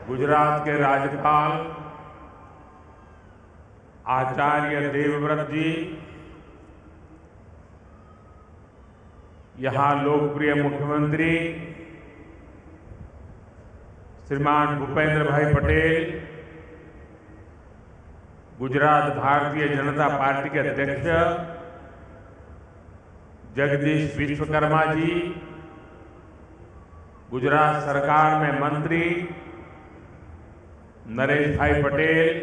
गुजरात के राज्यपाल आचार्य देवव्रत जी, यहां लोकप्रिय मुख्यमंत्री श्रीमान भूपेंद्र भाई पटेल, गुजरात भारतीय जनता पार्टी के अध्यक्ष जगदीश विश्वकर्मा जी, गुजरात सरकार में मंत्री नरेश भाई पटेल,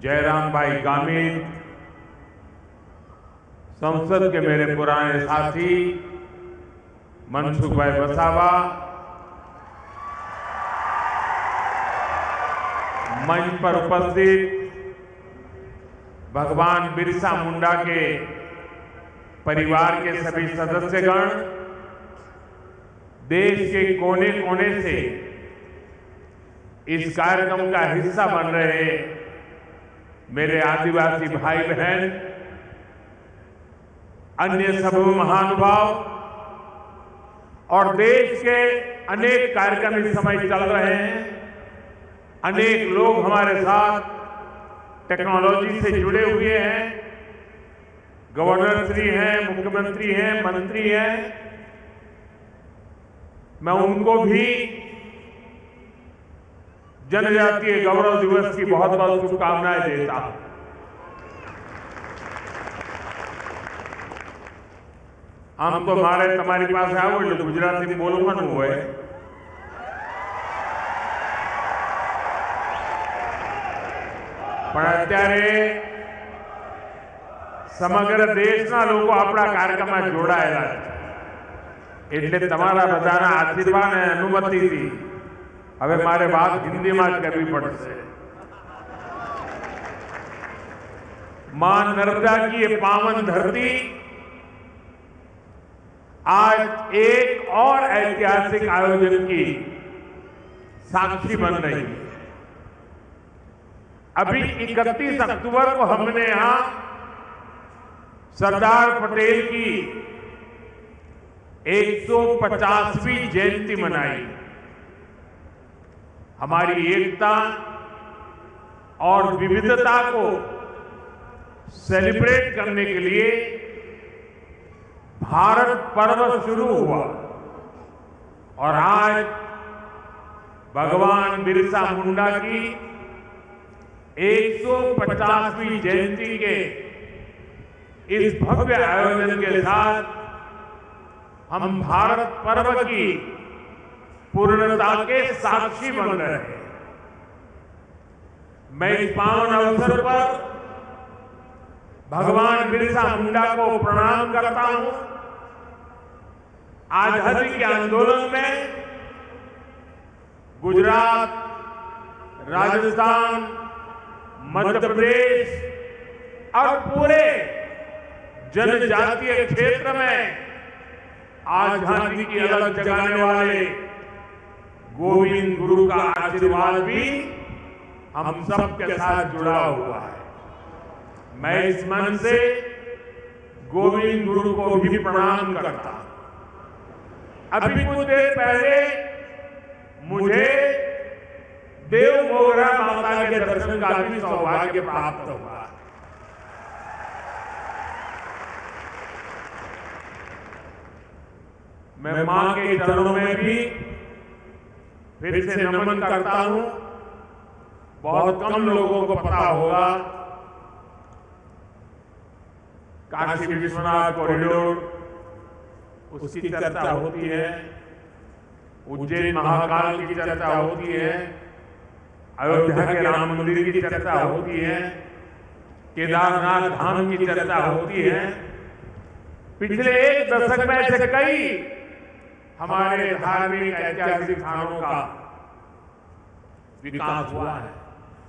जयराम भाई गामित, संसद के मेरे पुराने साथी मनसुख भाई वसावा, मंच पर उपस्थित भगवान बिरसा मुंडा के परिवार के सभी सदस्यगण, देश के कोने कोने से इस कार्यक्रम का हिस्सा बन रहे मेरे आदिवासी भाई बहन, अन्य सभी महानुभाव और देश के अनेक कार्यक्रम इस समय चल रहे हैं। अनेक लोग हमारे साथ टेक्नोलॉजी से जुड़े हुए हैं, गवर्नर श्री हैं, मुख्यमंत्री हैं, मंत्री हैं। मैं उनको भी जनजातीय गौरव दिवस की बहुत बहुत शुभकामनाएं देता हूं। हम तो मारे तुम्हारी पास आओ गुजराती बोलવાનું હોય, પણ અત્યારે સમગ્ર દેશના લોકો આપણા કાર્યક્રમમાં જોડાયેલા છે, એટલે તમારા બધાના આશીર્વાદ અને અનુમતિથી હવે મારે વાત હિન્દીમાં જ કરવી પડશે। मां नर्मदा की ये पावन धरती आज एक और ऐतिहासिक आयोजन की साक्षी बन रही है। अभी 31 अक्टूबर को हमने यहां सरदार पटेल की 150वीं जयंती मनाई। हमारी एकता और विविधता को सेलिब्रेट करने के लिए भारत पर्व शुरू हुआ और आज भगवान बिरसा मुंडा की 150वीं जयंती के इस भव्य आयोजन के साथ हम भारत पर्व की पूर्णता के साक्षी बन रहे हैं। मैं इस पावन अवसर पर भगवान बिरसा मुंडा को प्रणाम करता हूं। आजादी के आंदोलन में गुजरात, राजस्थान, मध्य प्रदेश और पूरे जनजातीय क्षेत्र में आजादी की अलग जगाने वाले गोविंद गुरु का आशीर्वाद भी हम सबके साथ जुड़ा हुआ है। मैं इस मन से गोविंद गुरु को भी प्रणाम करता हूं। अभी कुछ देर पहले मुझे देव मोगरा माता के दर्शन का भी सौभाग्य प्राप्त हुआ। मैं मां के चरणों में भी फिर से नमन करता हूं। बहुत कम लोगों को पता होगा काशी विश्वनाथ कॉरिडोर, उसकी चर्चा होती है, उज्जैन महाकाल की चर्चा होती है, अयोध्या के राम मंदिर की चर्चा होती है, केदारनाथ धाम की चर्चा होती है। पिछले एक दशक में ऐसे कई हमारे धार्मिक ऐतिहासिक स्थानों का विकास हुआ है,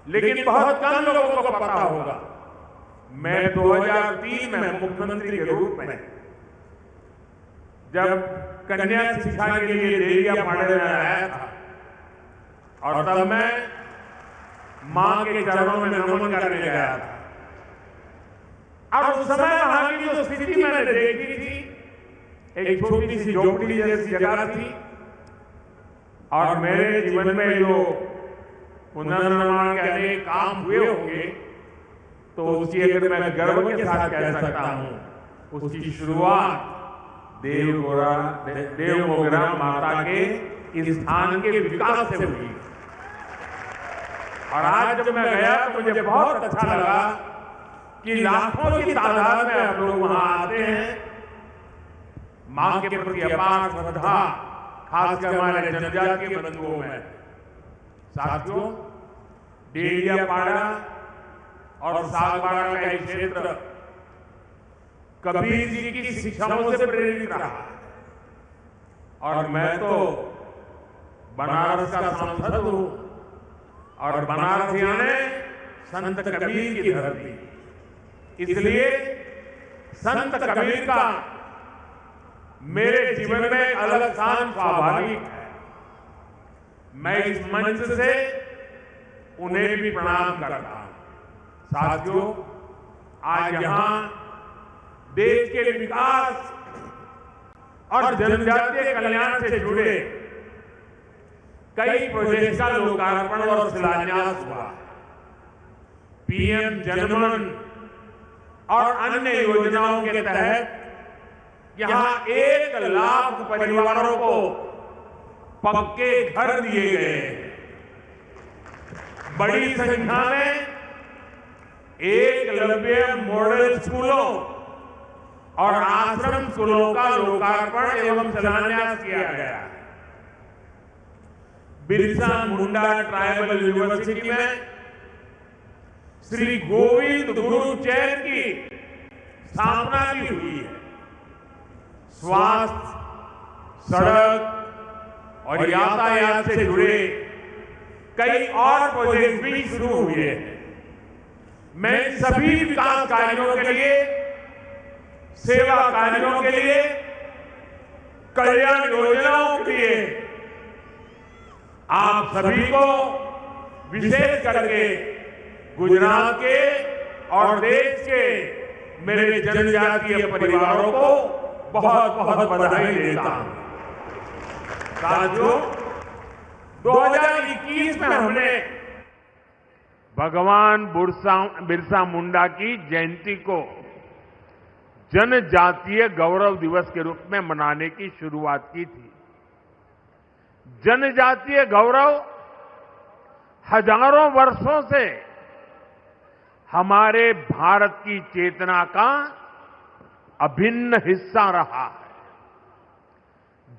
लेकिन बहुत कम लोगों को पता होगा। मैं 2003 में मुख्यमंत्री के रूप में जब कन्या शिक्षा के लिए देरियापाड़े में आया था और तब मैं मां के चरणों में नमन करने गया था और उस समय वहां की जो स्थिति मैंने देखी थी, एक छोटी सी झोपड़ी जैसी जगह थी, और मेरे जीवन में जो पुनर्निर्माण के अनेक काम हुए होंगे, तो उसकी अगर मैं गर्व के साथ कह सकता हूं, उसकी शुरुआत देवमोगरा माता के इस स्थान के विकास से हुई। और आज जब मैं गया तो मुझे बहुत अच्छा लगा कि लाखों की तादाद में हम लोग वहां आते हैं। मां के प्रति अपार श्रद्धा, खासकर हमारे जनजातीय बंधुओं में। साथियों, डेलियापाड़ा और सागवाड़ा का एक क्षेत्र कबीर जी की शिक्षाओं से प्रेरित रहा। और मैं तो बनारस का सांसद हूं, और बनारस यानी संत कबीर की धरती, इसलिए संत कबीर का मेरे जीवन में एक अलग स्थान स्वाभाविक है। मैं इस मंच से उन्हें भी प्रणाम करता हूं। साथियों, आज यहां देश के विकास और जनजातीय कल्याण से जुड़े कई प्रोजेक्ट का लोकार्पण और शिलान्यास हुआ। पीएम जनमन और अन्य योजनाओं के तहत यहां 1 लाख परिवारों को पक्के घर दिए गए हैं। बड़ी संख्या में एकलव्य मॉडल स्कूलों और आश्रम स्कूलों का लोकार्पण एवं शिलान्यास किया गया। बिरसा मुंडा ट्राइबल यूनिवर्सिटी में श्री गोविंद गुरु चैन की स्थापना भी हुई है। स्वास्थ्य, सड़क और यातायात से जुड़े कई और प्रोजेक्ट भी शुरू हुए हैं। मैं सभी विकास कार्यों के लिए, सेवा कार्यों के लिए, कल्याण योजनाओं के लिए आप सभी को, विशेष करके गुजरात के और देश के मेरे जनजातीय परिवारों को बहुत बहुत बधाई देता हूं। साथियों, 2021 में हमने भगवान बिरसा मुंडा की जयंती को जनजातीय गौरव दिवस के रूप में मनाने की शुरुआत की थी। जनजातीय गौरव हजारों वर्षों से हमारे भारत की चेतना का अभिन्न हिस्सा रहा है।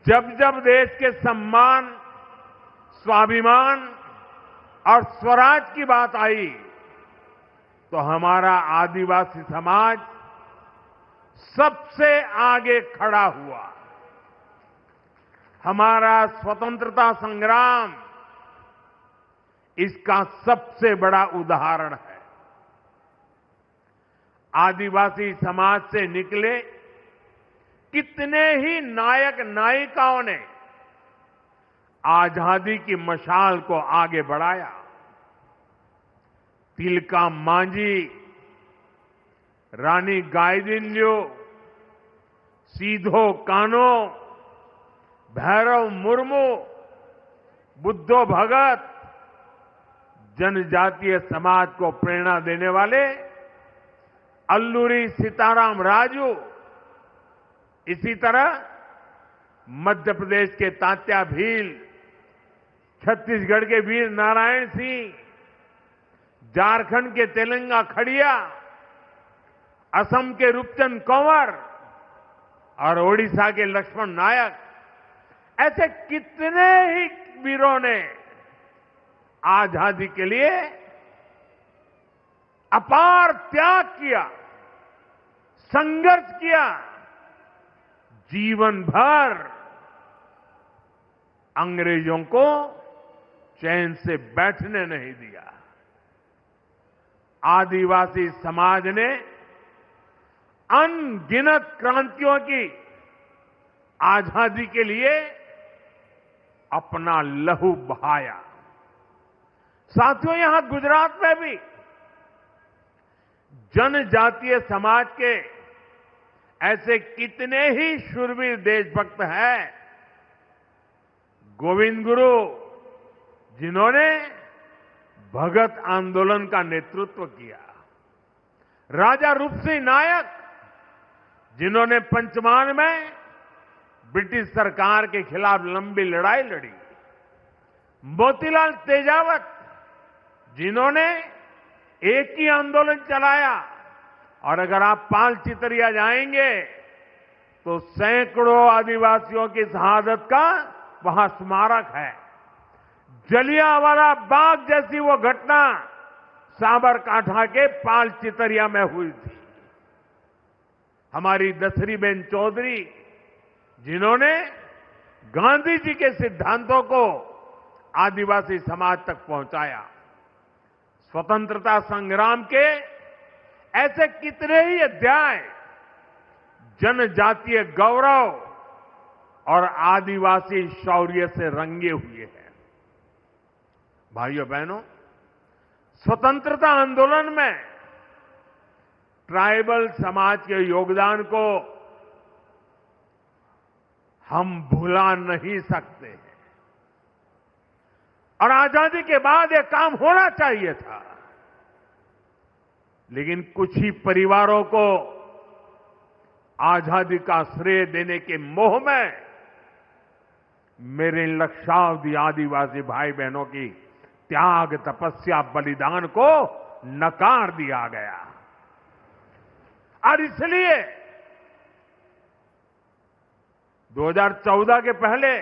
जब जब देश के सम्मान, स्वाभिमान और स्वराज की बात आई, तो हमारा आदिवासी समाज सबसे आगे खड़ा हुआ। हमारा स्वतंत्रता संग्राम इसका सबसे बड़ा उदाहरण है। आदिवासी समाज से निकले कितने ही नायक नायिकाओं ने आजादी की मशाल को आगे बढ़ाया। तिलका मांझी, रानी गाइदिन्ल्यू, सीधो कान्हो, भैरव मुर्मू, बुद्धो भगत, जनजातीय समाज को प्रेरणा देने वाले अल्लूरी सीताराम राजू, इसी तरह मध्य प्रदेश के तात्या भील, छत्तीसगढ़ के वीर नारायण सिंह, झारखंड के तेलंगा खड़िया, असम के रूपचंद कंवर और ओडिशा के लक्ष्मण नायक, ऐसे कितने ही वीरों ने आजादी के लिए अपार त्याग किया, संघर्ष किया, जीवन भर अंग्रेजों को चैन से बैठने नहीं दिया। आदिवासी समाज ने अनगिनत क्रांतियों की आजादी के लिए अपना लहू बहाया। साथियों, यहां गुजरात में भी जनजातीय समाज के ऐसे कितने ही शूरवीर देशभक्त हैं। गोविंद गुरु जिन्होंने भगत आंदोलन का नेतृत्व किया, राजा रूपसिंह नायक जिन्होंने पंचमार में ब्रिटिश सरकार के खिलाफ लंबी लड़ाई लड़ी, मोतीलाल तेजावत जिन्होंने एक ही आंदोलन चलाया, और अगर आप पाल चितरिया जाएंगे तो सैकड़ों आदिवासियों की शहादत का वहां स्मारक है। जलियांवाला बाग जैसी वो घटना साबरकांठा के पाल चितरिया में हुई थी। हमारी दसरी बेन चौधरी जिन्होंने गांधी जी के सिद्धांतों को आदिवासी समाज तक पहुंचाया। स्वतंत्रता संग्राम के ऐसे कितने ही अध्याय जनजातीय गौरव और आदिवासी शौर्य से रंगे हुए हैं। भाइयों बहनों, स्वतंत्रता आंदोलन में ट्राइबल समाज के योगदान को हम भुला नहीं सकते हैं, और आजादी के बाद यह काम होना चाहिए था, लेकिन कुछ ही परिवारों को आजादी का श्रेय देने के मोह में मेरे लक्षावधि आदिवासी भाई बहनों की त्याग, तपस्या, बलिदान को नकार दिया गया। और इसलिए 2014 के पहले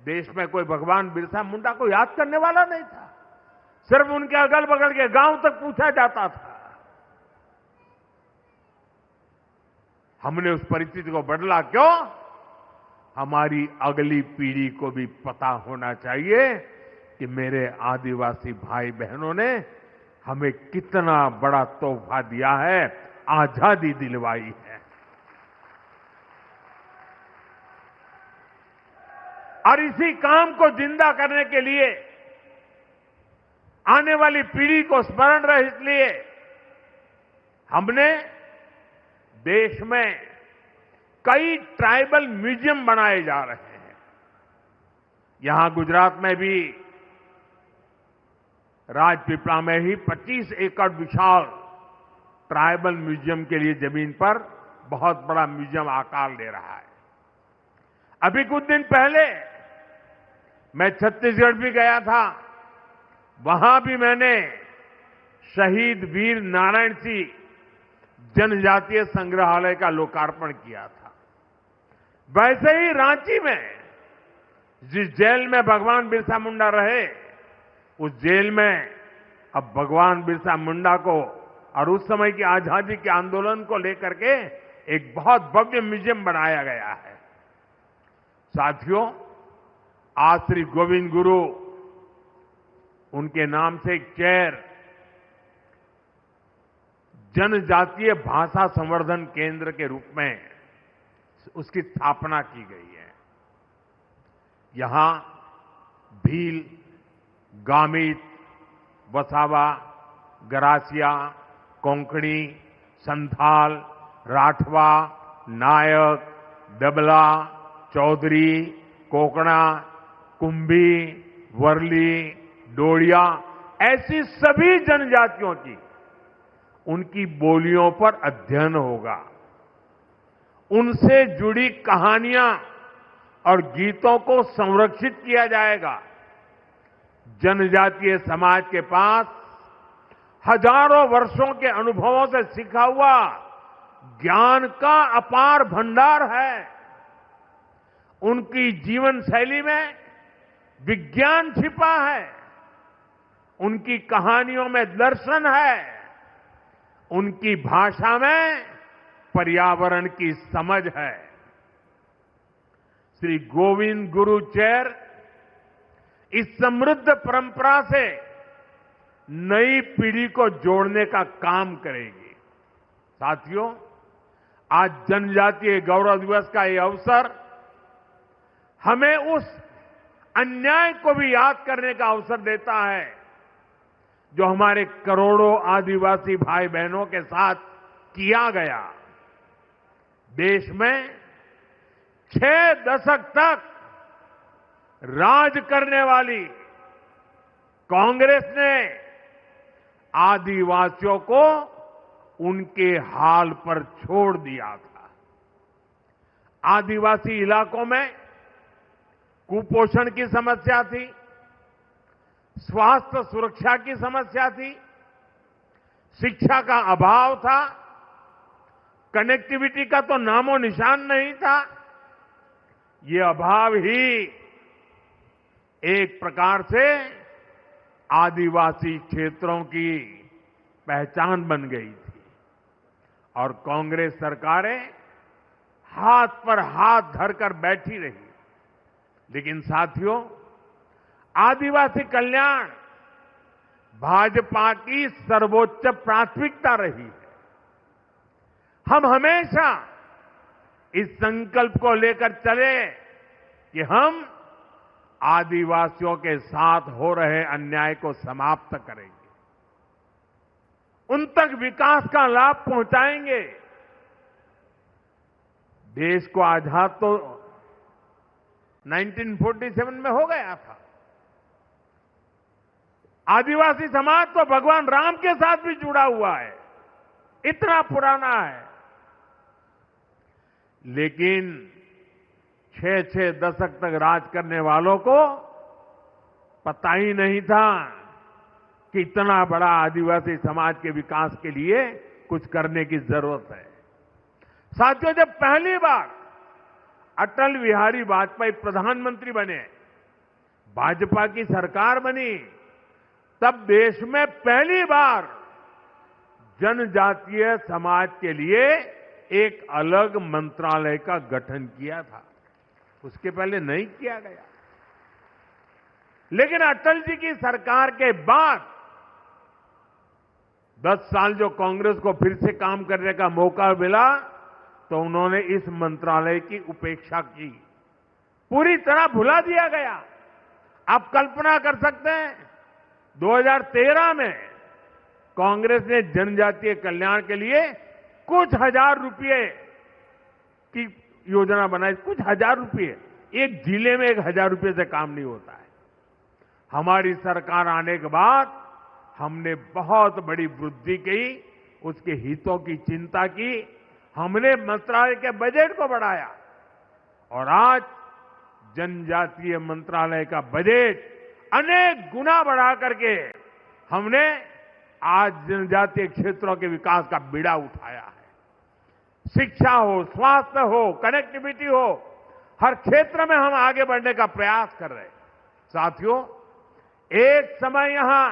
देश में कोई भगवान बिरसा मुंडा को याद करने वाला नहीं था। सिर्फ उनके अगल बगल के गांव तक पूछा जाता था। हमने उस परिस्थिति को बदला। क्यों? हमारी अगली पीढ़ी को भी पता होना चाहिए कि मेरे आदिवासी भाई बहनों ने हमें कितना बड़ा तोहफा दिया है, आजादी दिलवाई है। और इसी काम को जिंदा करने के लिए, आने वाली पीढ़ी को स्मरण रहे इसलिए हमने देश में कई ट्राइबल म्यूजियम बनाए जा रहे हैं। यहां गुजरात में भी राजपीपला में ही 25 एकड़ विशाल ट्राइबल म्यूजियम के लिए जमीन पर बहुत बड़ा म्यूजियम आकार ले रहा है। अभी कुछ दिन पहले मैं छत्तीसगढ़ भी गया था। वहां भी मैंने शहीद वीर नारायण सिंह जनजातीय संग्रहालय का लोकार्पण किया था। वैसे ही रांची में जिस जेल में भगवान बिरसा मुंडा रहे, उस जेल में अब भगवान बिरसा मुंडा को और उस समय की आजादी के आंदोलन को लेकर के एक बहुत भव्य म्यूजियम बनाया गया है। साथियों, आज श्री गोविंद गुरु उनके नाम से एक चेयर जनजातीय भाषा संवर्धन केंद्र के रूप में उसकी स्थापना की गई है। यहां भील, गामित, वसावा, गरासिया, कोंकणी, संथाल, राठवा, नायक, डबला, चौधरी, कोकणा, कुंभी, वर्ली, डोडिया, ऐसी सभी जनजातियों की उनकी बोलियों पर अध्ययन होगा। उनसे जुड़ी कहानियां और गीतों को संरक्षित किया जाएगा। जनजातीय समाज के पास हजारों वर्षों के अनुभवों से सीखा हुआ ज्ञान का अपार भंडार है। उनकी जीवन शैली में विज्ञान छिपा है। उनकी कहानियों में दर्शन है। उनकी भाषा में पर्यावरण की समझ है। श्री गोविंद गुरु चेयर इस समृद्ध परंपरा से नई पीढ़ी को जोड़ने का काम करेगी। साथियों, आज जनजातीय गौरव दिवस का यह अवसर हमें उस अन्याय को भी याद करने का अवसर देता है जो हमारे करोड़ों आदिवासी भाई बहनों के साथ किया गया। देश में 6 दशक तक राज करने वाली कांग्रेस ने आदिवासियों को उनके हाल पर छोड़ दिया था। आदिवासी इलाकों में कुपोषण की समस्या थी, स्वास्थ्य सुरक्षा की समस्या थी, शिक्षा का अभाव था, कनेक्टिविटी का तो नामो निशान नहीं था। ये अभाव ही एक प्रकार से आदिवासी क्षेत्रों की पहचान बन गई थी और कांग्रेस सरकारें हाथ पर हाथ धरकर बैठी रही। लेकिन साथियों, आदिवासी कल्याण भाजपा की सर्वोच्च प्राथमिकता रही है। हम हमेशा इस संकल्प को लेकर चले कि हम आदिवासियों के साथ हो रहे अन्याय को समाप्त करेंगे, उन तक विकास का लाभ पहुंचाएंगे। देश को आजाद तो 1947 में हो गया था। आदिवासी समाज तो भगवान राम के साथ भी जुड़ा हुआ है, इतना पुराना है। लेकिन 6-6 दशक तक राज करने वालों को पता ही नहीं था कि इतना बड़ा आदिवासी समाज के विकास के लिए कुछ करने की जरूरत है। साथियों, जब पहली बार अटल बिहारी वाजपेयी प्रधानमंत्री बने, भाजपा की सरकार बनी, तब देश में पहली बार जनजातीय समाज के लिए एक अलग मंत्रालय का गठन किया था। उसके पहले नहीं किया गया। लेकिन अटल जी की सरकार के बाद 10 साल जो कांग्रेस को फिर से काम करने का मौका मिला, तो उन्होंने इस मंत्रालय की उपेक्षा की, पूरी तरह भुला दिया गया। आप कल्पना कर सकते हैं, 2013 में कांग्रेस ने जनजातीय कल्याण के लिए कुछ हजार रुपए की योजना बनाई। कुछ हजार रुपए, एक जिले में 1000 रुपए से काम नहीं होता है। हमारी सरकार आने के बाद हमने बहुत बड़ी वृद्धि की, उसके हितों की चिंता की, हमने मंत्रालय के बजट को बढ़ाया और आज जनजातीय मंत्रालय का बजट अनेक गुना बढ़ा करके हमने आज जनजातीय क्षेत्रों के विकास का बीड़ा उठाया है। शिक्षा हो, स्वास्थ्य हो, कनेक्टिविटी हो, हर क्षेत्र में हम आगे बढ़ने का प्रयास कर रहे हैं। साथियों, एक समय यहां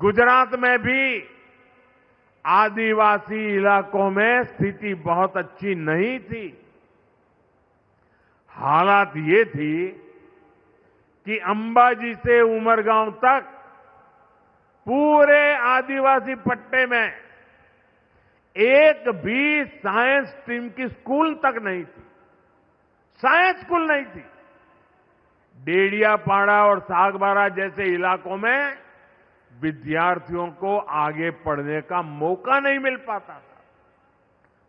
गुजरात में भी आदिवासी इलाकों में स्थिति बहुत अच्छी नहीं थी। हालात ये थी कि अंबाजी से उमरगांव तक पूरे आदिवासी पट्टे में एक भी साइंस स्ट्रीम की स्कूल तक नहीं थी। साइंस स्कूल नहीं थी। डेडियापाड़ा और सागबारा जैसे इलाकों में विद्यार्थियों को आगे पढ़ने का मौका नहीं मिल पाता था।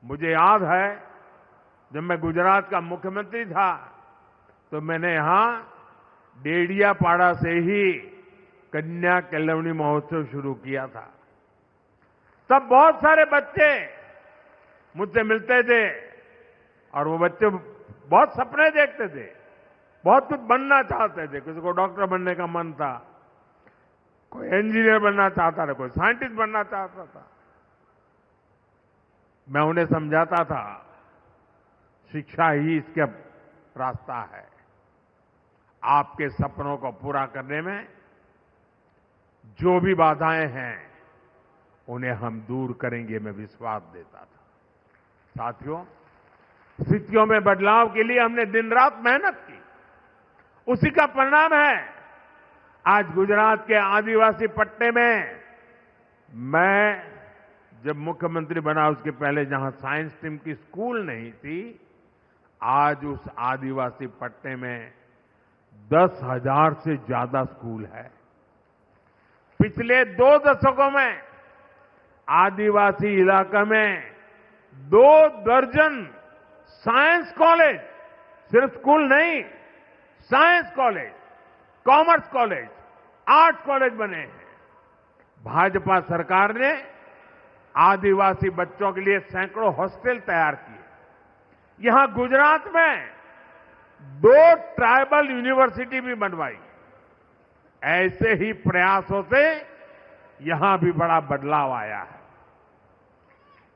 मुझे याद है, जब मैं गुजरात का मुख्यमंत्री था तो मैंने यहां डेडियापाड़ा से ही कन्या केलवनी महोत्सव शुरू किया था। तब बहुत सारे बच्चे मुझसे मिलते थे और वो बच्चे बहुत सपने देखते थे, बहुत कुछ बनना चाहते थे। किसी को डॉक्टर बनने का मन था, कोई इंजीनियर बनना चाहता था, कोई साइंटिस्ट बनना चाहता था। मैं उन्हें समझाता था, शिक्षा ही इसका रास्ता है। आपके सपनों को पूरा करने में जो भी बाधाएं हैं उन्हें हम दूर करेंगे, मैं विश्वास देता था। साथियों, स्थितियों में बदलाव के लिए हमने दिन रात मेहनत की। उसी का परिणाम है आज गुजरात के आदिवासी पट्टे में, मैं जब मुख्यमंत्री बना उसके पहले जहां साइंस स्ट्रीम की स्कूल नहीं थी, आज उस आदिवासी पट्टे में 10,000 से ज्यादा स्कूल है। पिछले 2 दशकों में आदिवासी इलाका में 2 दर्जन साइंस कॉलेज, सिर्फ स्कूल नहीं, science college, commerce college, arts college बने हैं। भाजपा सरकार ने आदिवासी बच्चों के लिए सैकड़ों हॉस्टल तैयार किए। यहां गुजरात में 2 ट्राइबल यूनिवर्सिटी भी बनवाई। ऐसे ही प्रयासों से यहां भी बड़ा बदलाव आया है।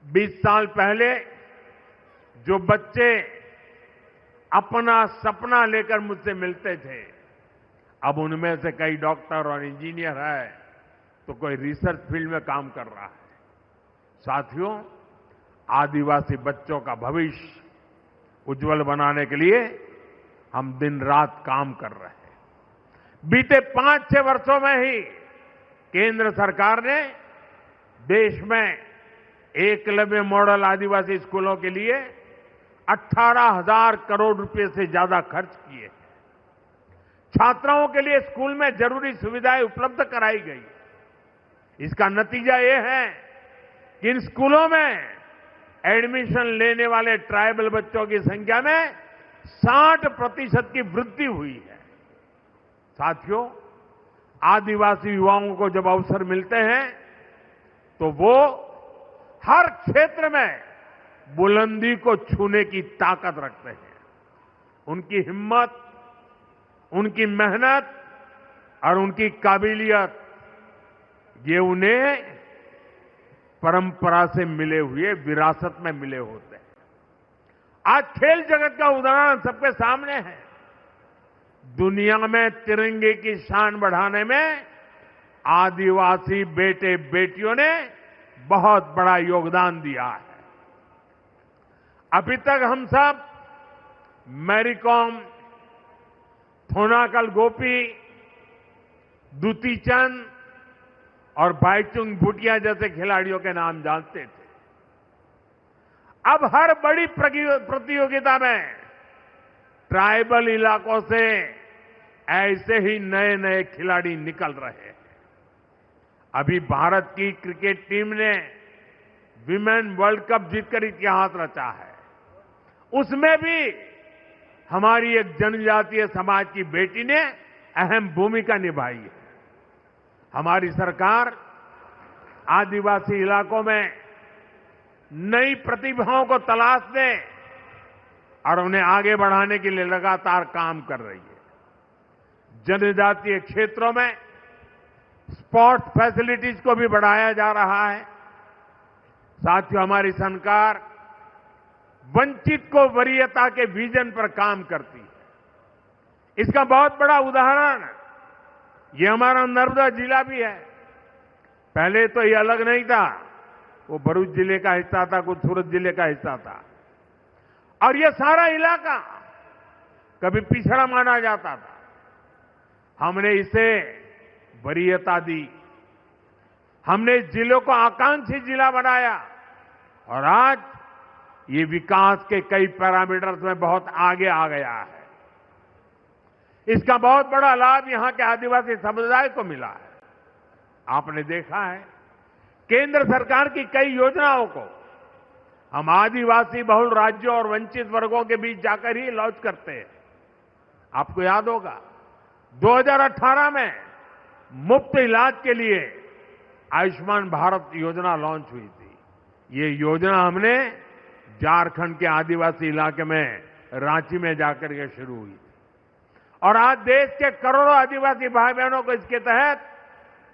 20 साल पहले जो बच्चे अपना सपना लेकर मुझसे मिलते थे, अब उनमें से कई डॉक्टर और इंजीनियर है, तो कोई रिसर्च फील्ड में काम कर रहा है। साथियों, आदिवासी बच्चों का भविष्य उज्जवल बनाने के लिए हम दिन रात काम कर रहे हैं। बीते 5-6 वर्षों में ही केंद्र सरकार ने देश में एकलव्य मॉडल आदिवासी स्कूलों के लिए 18,000 करोड़ रुपए से ज्यादा खर्च किए। छात्राओं के लिए स्कूल में जरूरी सुविधाएं उपलब्ध कराई गई। इसका नतीजा यह है कि इन स्कूलों में एडमिशन लेने वाले ट्राइबल बच्चों की संख्या में 60% की वृद्धि हुई है। साथियों, आदिवासी युवाओं को जब अवसर मिलते हैं तो वो हर क्षेत्र में बुलंदी को छूने की ताकत रखते हैं। उनकी हिम्मत, उनकी मेहनत और उनकी काबिलियत, ये उन्हें परंपरा से मिले हुए, विरासत में मिले होते हैं। आज खेल जगत का उदाहरण सबके सामने है। दुनिया में तिरंगे की शान बढ़ाने में आदिवासी बेटे बेटियों ने बहुत बड़ा योगदान दिया है। अभी तक हम सब मैरी कॉम, थोनाकल गोपी, दुती चंद और भाईचुंग भूटिया जैसे खिलाड़ियों के नाम जानते थे। अब हर बड़ी प्रतियोगिता में ट्राइबल इलाकों से ऐसे ही नए नए खिलाड़ी निकल रहे हैं। अभी भारत की क्रिकेट टीम ने विमेन वर्ल्ड कप जीतकर इतिहास रचा है। उसमें भी हमारी एक जनजातीय समाज की बेटी ने अहम भूमिका निभाई है। हमारी सरकार आदिवासी इलाकों में नई प्रतिभाओं को तलाशने और उन्हें आगे बढ़ाने के लिए लगातार काम कर रही है। जनजातीय क्षेत्रों में स्पोर्ट्स फैसिलिटीज को भी बढ़ाया जा रहा है। साथियों, हमारी सरकार वंचित को वरीयता के विजन पर काम करती है। इसका बहुत बड़ा उदाहरण ये हमारा नर्मदा जिला भी है। पहले तो ये अलग नहीं था, वो भरूच जिले का हिस्सा था, कुछ सूरत जिले का हिस्सा था, और ये सारा इलाका कभी पिछड़ा माना जाता था। हमने इसे वरीयता दी, हमने इस जिले को आकांक्षी जिला बनाया और आज ये विकास के कई पैरामीटर्स में बहुत आगे आ गया है। इसका बहुत बड़ा लाभ यहां के आदिवासी समुदाय को मिला है। आपने देखा है, केंद्र सरकार की कई योजनाओं को हम आदिवासी बहुल राज्यों और वंचित वर्गों के बीच जाकर ही लॉन्च करते हैं। आपको याद होगा 2018 में मुफ्त इलाज के लिए आयुष्मान भारत योजना लॉन्च हुई थी। ये योजना हमने झारखंड के आदिवासी इलाके में रांची में जाकर के शुरू हुई थी और आज देश के करोड़ों आदिवासी भाई बहनों को इसके तहत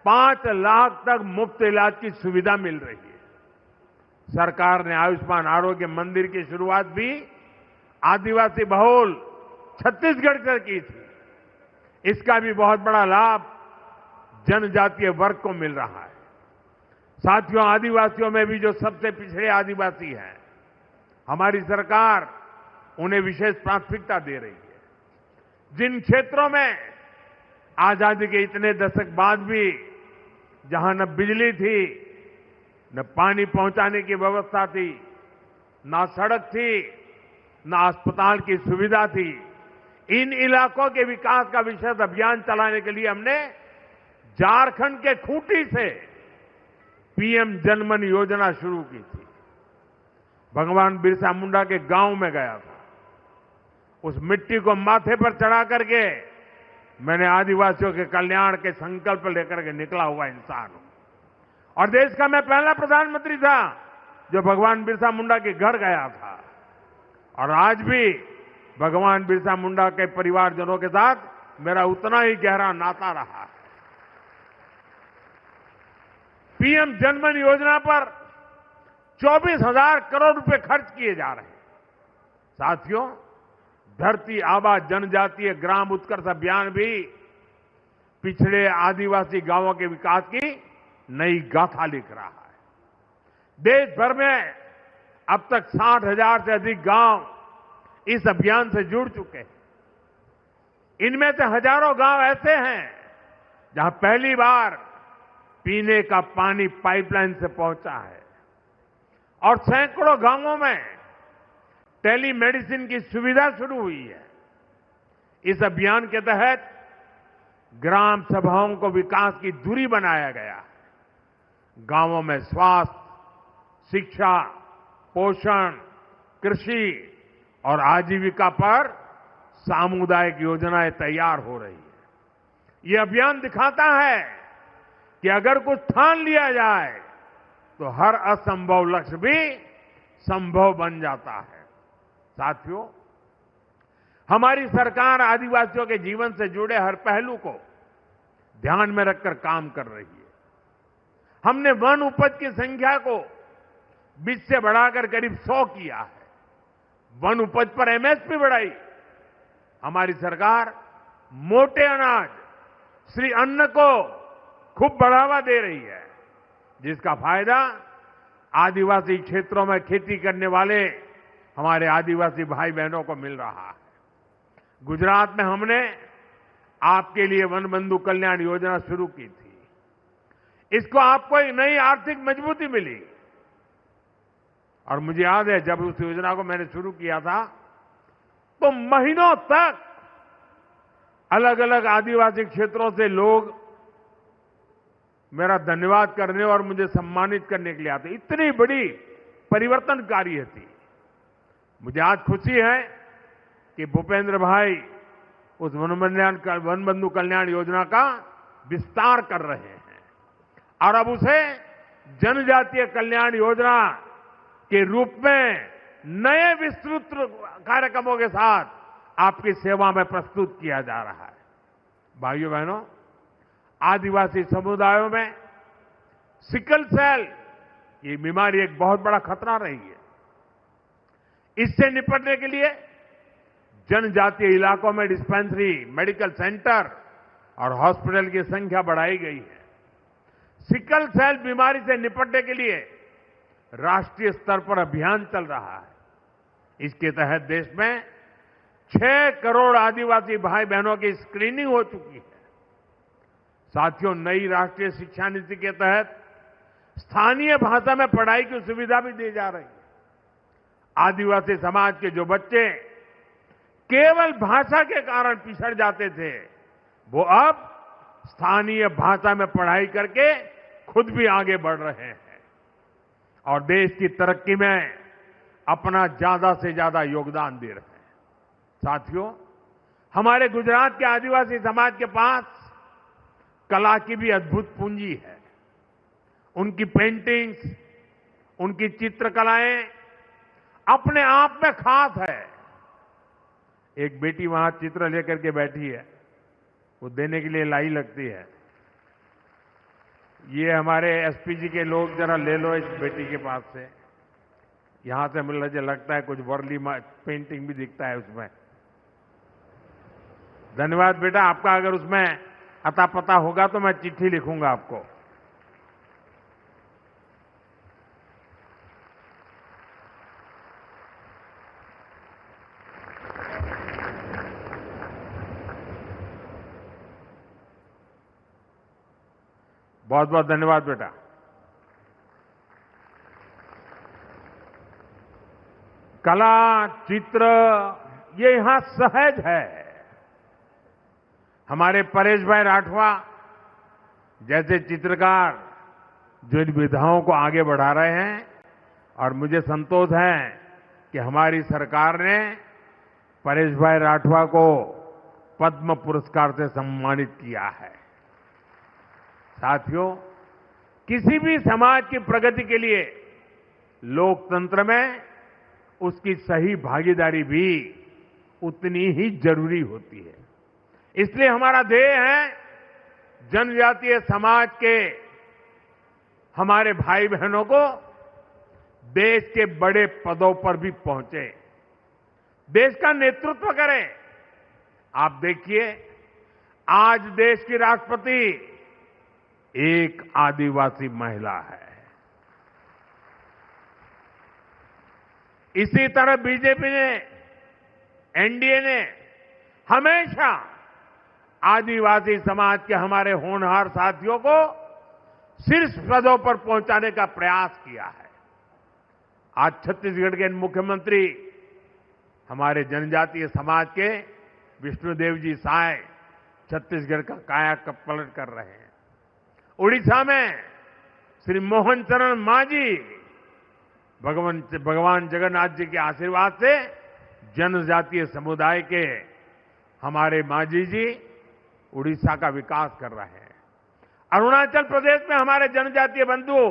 5 लाख तक मुफ्त इलाज की सुविधा मिल रही है। सरकार ने आयुष्मान आरोग्य मंदिर की शुरुआत भी आदिवासी बहुल छत्तीसगढ़ से की थी। इसका भी बहुत बड़ा लाभ जनजातीय वर्ग को मिल रहा है। साथियों, आदिवासियों में भी जो सबसे पिछड़े आदिवासी हैं, हमारी सरकार उन्हें विशेष प्राथमिकता दे रही है। जिन क्षेत्रों में आजादी के इतने दशक बाद भी जहां न बिजली थी, न पानी पहुंचाने की व्यवस्था थी, न सड़क थी, न अस्पताल की सुविधा थी, इन इलाकों के विकास का विशेष अभियान चलाने के लिए हमने झारखंड के खूंटी से पीएम जनमन योजना शुरू की थी। भगवान बिरसा मुंडा के गांव में गया था उस मिट्टी को माथे पर चढ़ा करके मैंने आदिवासियों के कल्याण के संकल्प लेकर के निकला हुआ इंसान हूं। और देश का मैं पहला प्रधानमंत्री था जो भगवान बिरसा मुंडा के घर गया था। और आज भी भगवान बिरसा मुंडा के परिवारजनों के साथ मेरा उतना ही गहरा नाता रहा। पीएम जनधन योजना पर 24,000 करोड़ रुपए खर्च किए जा रहे हैं। साथियों, धरती आबा जनजातीय ग्राम उत्कर्ष अभियान भी पिछड़े आदिवासी गांवों के विकास की नई गाथा लिख रहा है। देश भर में अब तक 60,000 से अधिक गांव इस अभियान से जुड़ चुके हैं। इनमें से हजारों गांव ऐसे हैं जहां पहली बार पीने का पानी पाइपलाइन से पहुंचा है और सैकड़ों गांवों में टेलीमेडिसिन की सुविधा शुरू हुई है। इस अभियान के तहत ग्राम सभाओं को विकास की धुरी बनाया गया है। गांवों में स्वास्थ्य, शिक्षा, पोषण, कृषि और आजीविका पर सामुदायिक योजनाएं तैयार हो रही है। ये अभियान दिखाता है कि अगर कुछ ठान लिया जाए तो हर असंभव लक्ष्य भी संभव बन जाता है। साथियों, हमारी सरकार आदिवासियों के जीवन से जुड़े हर पहलू को ध्यान में रखकर काम कर रही है। हमने वन उपज की संख्या को 20 से बढ़ाकर करीब 100 किया है। वन उपज पर एमएसपी बढ़ाई। हमारी सरकार मोटे अनाज श्री अन्न को खूब बढ़ावा दे रही है, जिसका फायदा आदिवासी क्षेत्रों में खेती करने वाले हमारे आदिवासी भाई बहनों को मिल रहा है। गुजरात में हमने आपके लिए वन बंधु कल्याण योजना शुरू की थी। इसको आपको एक नई आर्थिक मजबूती मिली। और मुझे याद है जब उस योजना को मैंने शुरू किया था तो महीनों तक अलग अलग आदिवासी क्षेत्रों से लोग मेरा धन्यवाद करने और मुझे सम्मानित करने के लिए आते। इतनी बड़ी परिवर्तनकारी थी। मुझे आज खुशी है कि भूपेंद्र भाई उस वन बंधु कल्याण योजना का विस्तार कर रहे हैं और अब उसे जनजातीय कल्याण योजना के रूप में नए विस्तृत कार्यक्रमों के साथ आपकी सेवा में प्रस्तुत किया जा रहा है। भाइयों बहनों, आदिवासी समुदायों में सिकल सेल ये बीमारी एक बहुत बड़ा खतरा रही है। इससे निपटने के लिए जनजातीय इलाकों में डिस्पेंसरी, मेडिकल सेंटर और हॉस्पिटल की संख्या बढ़ाई गई है। सिकल सेल बीमारी से निपटने के लिए राष्ट्रीय स्तर पर अभियान चल रहा है। इसके तहत देश में 6 करोड़ आदिवासी भाई बहनों की स्क्रीनिंग हो चुकी है। साथियों, नई राष्ट्रीय शिक्षा नीति के तहत स्थानीय भाषा में पढ़ाई की सुविधा भी दी जा रही है। आदिवासी समाज के जो बच्चे केवल भाषा के कारण पिछड़ जाते थे, वो अब स्थानीय भाषा में पढ़ाई करके खुद भी आगे बढ़ रहे हैं और देश की तरक्की में अपना ज्यादा से ज्यादा योगदान दे रहे हैं। साथियों, हमारे गुजरात के आदिवासी समाज के पास कला की भी अद्भुत पूंजी है। उनकी पेंटिंग्स, उनकी चित्रकलाएं अपने आप में खास है। एक बेटी वहां चित्र लेकर के बैठी है, वो देने के लिए लाई लगती है। ये हमारे एसपी जी के लोग जरा ले लो इस बेटी के पास से। यहां से मुझे लगता है कुछ वर्ली पेंटिंग भी दिखता है उसमें। धन्यवाद बेटा, आपका अगर उसमें अता पता होगा तो मैं चिट्ठी लिखूंगा आपको। बहुत बहुत धन्यवाद बेटा। कला, चित्र ये यहां सहज है। हमारे परेश भाई राठवा जैसे चित्रकार जो इन विधाओं को आगे बढ़ा रहे हैं और मुझे संतोष है कि हमारी सरकार ने परेश भाई राठवा को पद्म पुरस्कार से सम्मानित किया है। साथियों, किसी भी समाज की प्रगति के लिए लोकतंत्र में उसकी सही भागीदारी भी उतनी ही जरूरी होती है। इसलिए हमारा ध्येय है जनजातीय समाज के हमारे भाई बहनों को देश के बड़े पदों पर भी पहुंचे, देश का नेतृत्व करें। आप देखिए, आज देश की राष्ट्रपति एक आदिवासी महिला है। इसी तरह बीजेपी ने, एनडीए ने हमेशा आदिवासी समाज के हमारे होनहार साथियों को शीर्ष पदों पर पहुंचाने का प्रयास किया है। आज छत्तीसगढ़ के मुख्यमंत्री हमारे जनजातीय समाज के विष्णुदेव जी साय छत्तीसगढ़ का कायापलट कर रहे हैं। उड़ीसा में श्री मोहन चरण मांझी भगवान जगन्नाथ जी के आशीर्वाद से जनजातीय समुदाय के हमारे मांझी जी उड़ीसा का विकास कर रहे हैं। अरुणाचल प्रदेश में हमारे जनजातीय बंधु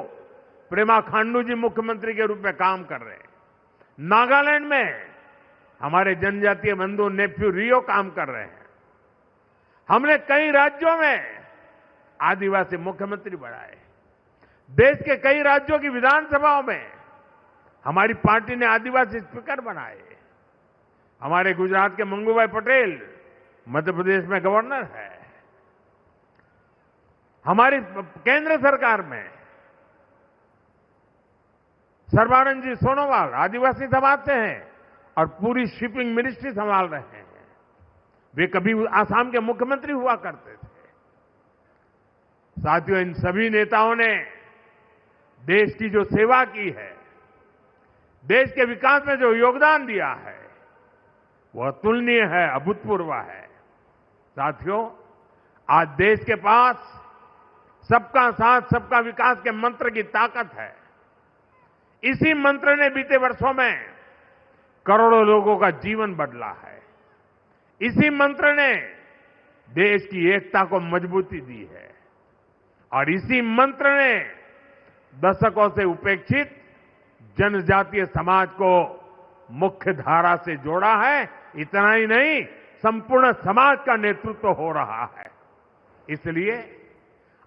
प्रेमा खांडू जी मुख्यमंत्री के रूप में काम कर रहे हैं। नागालैंड में हमारे जनजातीय बंधु नेफ्यू रियो काम कर रहे हैं। हमने कई राज्यों में आदिवासी मुख्यमंत्री बनाए। देश के कई राज्यों की विधानसभाओं में हमारी पार्टी ने आदिवासी स्पीकर बनाए। हमारे गुजरात के मंगूभाई पटेल मध्य प्रदेश में गवर्नर है। हमारी केंद्र सरकार में सर्बानंद जी सोनोवाल आदिवासी समाज से हैं और पूरी शिपिंग मिनिस्ट्री संभाल रहे हैं। वे कभी आसाम के मुख्यमंत्री हुआ करते थे। साथियों, इन सभी नेताओं ने देश की जो सेवा की है, देश के विकास में जो योगदान दिया है, वह अतुलनीय है, अभूतपूर्व है। साथियों, आज देश के पास सबका साथ सबका विकास के मंत्र की ताकत है। इसी मंत्र ने बीते वर्षों में करोड़ों लोगों का जीवन बदला है। इसी मंत्र ने देश की एकता को मजबूती दी है और इसी मंत्र ने दशकों से उपेक्षित जनजातीय समाज को मुख्य धारा से जोड़ा है। इतना ही नहीं, संपूर्ण समाज का नेतृत्व हो रहा है। इसलिए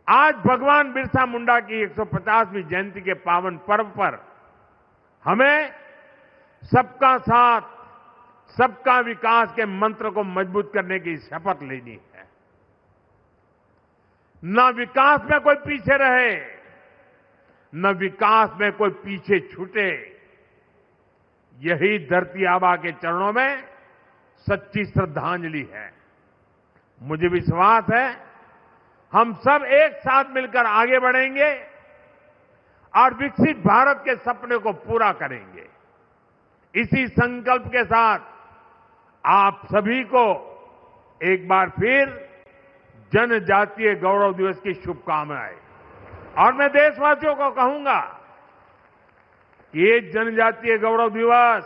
आज भगवान बिरसा मुंडा की 150वीं जयंती के पावन पर्व पर हमें सबका साथ सबका विकास के मंत्र को मजबूत करने की शपथ लेनी है। न विकास में कोई पीछे रहे, न विकास में कोई पीछे छूटे। यही धरती आबा के चरणों में सच्ची श्रद्धांजलि है। मुझे विश्वास है हम सब एक साथ मिलकर आगे बढ़ेंगे और विकसित भारत के सपने को पूरा करेंगे। इसी संकल्प के साथ आप सभी को एक बार फिर जनजातीय गौरव दिवस की शुभकामनाएं। और मैं देशवासियों को कहूंगा कि ये जनजातीय गौरव दिवस,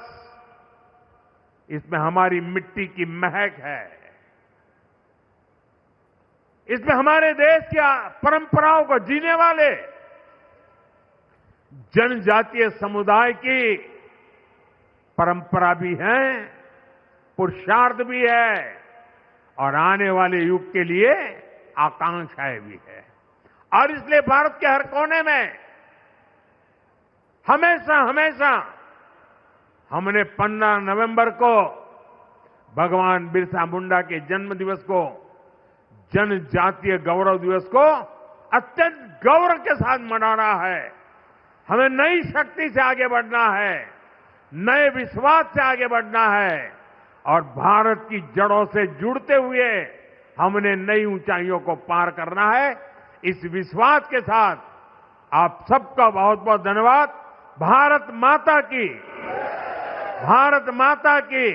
इसमें हमारी मिट्टी की महक है, इसमें हमारे देश की परंपराओं को जीने वाले जनजातीय समुदाय की परंपरा भी है, पुरुषार्थ भी है और आने वाले युग के लिए आकांक्षाएं भी है। और इसलिए भारत के हर कोने में हमेशा हमेशा हमने 15 नवंबर को भगवान बिरसा मुंडा के जन्म दिवस को, जनजातीय गौरव दिवस को अत्यंत गौरव के साथ मनाना है। हमें नई शक्ति से आगे बढ़ना है, नए विश्वास से आगे बढ़ना है और भारत की जड़ों से जुड़ते हुए हमने नई ऊंचाइयों को पार करना है। इस विश्वास के साथ आप सबका बहुत बहुत धन्यवाद। भारत माता की, भारत माता की,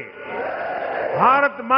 भारत माता